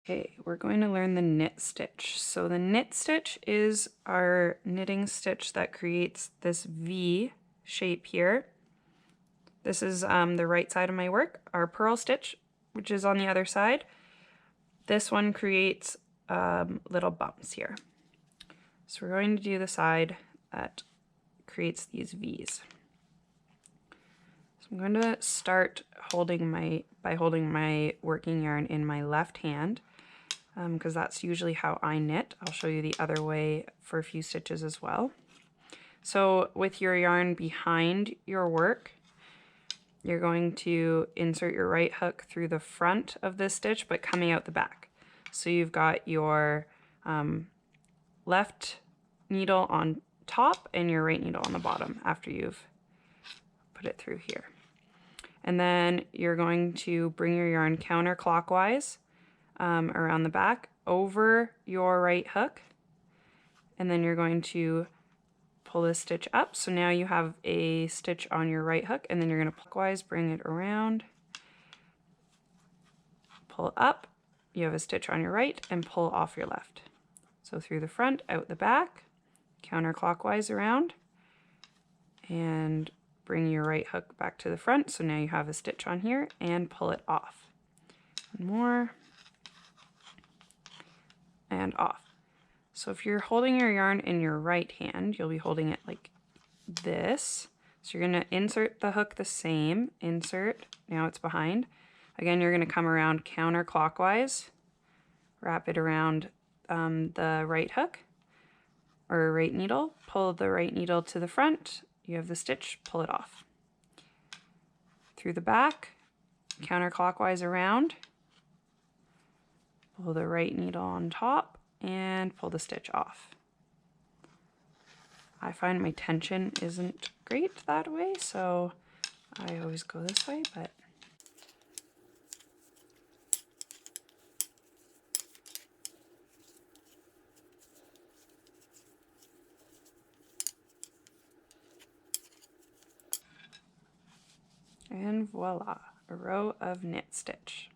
Okay, we're going to learn the knit stitch. So the knit stitch is our knitting stitch that creates this V shape here. This is the right side of my work. Our purl stitch, which is on the other side. This one creates little bumps here. So we're going to do the side that creates these V's. So I'm going to start by holding my working yarn in my left hand, because that's usually how I knit. I'll show you the other way for a few stitches as well. So with your yarn behind your work, you're going to insert your right hook through the front of this stitch, but coming out the back. So you've got your left needle on top and your right needle on the bottom after you've put it through here. And then you're going to bring your yarn counterclockwise around the back over your right hook, and then you're going to pull this stitch up. So now you have a stitch on your right hook, and then you're going to clockwise bring it around, pull up, you have a stitch on your right, and pull off your left. So through the front, out the back, counterclockwise around, and bring your right hook back to the front. So now you have a stitch on here, and pull it off. One more, and off. So if you're holding your yarn in your right hand, you'll be holding it like this. So you're going to insert the hook the same, insert, now it's behind. Again, you're going to come around counterclockwise, wrap it around the right hook or right needle, pull the right needle to the front, you have the stitch, pull it off. Through the back, counterclockwise around, pull the right needle on top, and pull the stitch off. I find my tension isn't great that way, so I always go this way, but and voila, a row of knit stitch.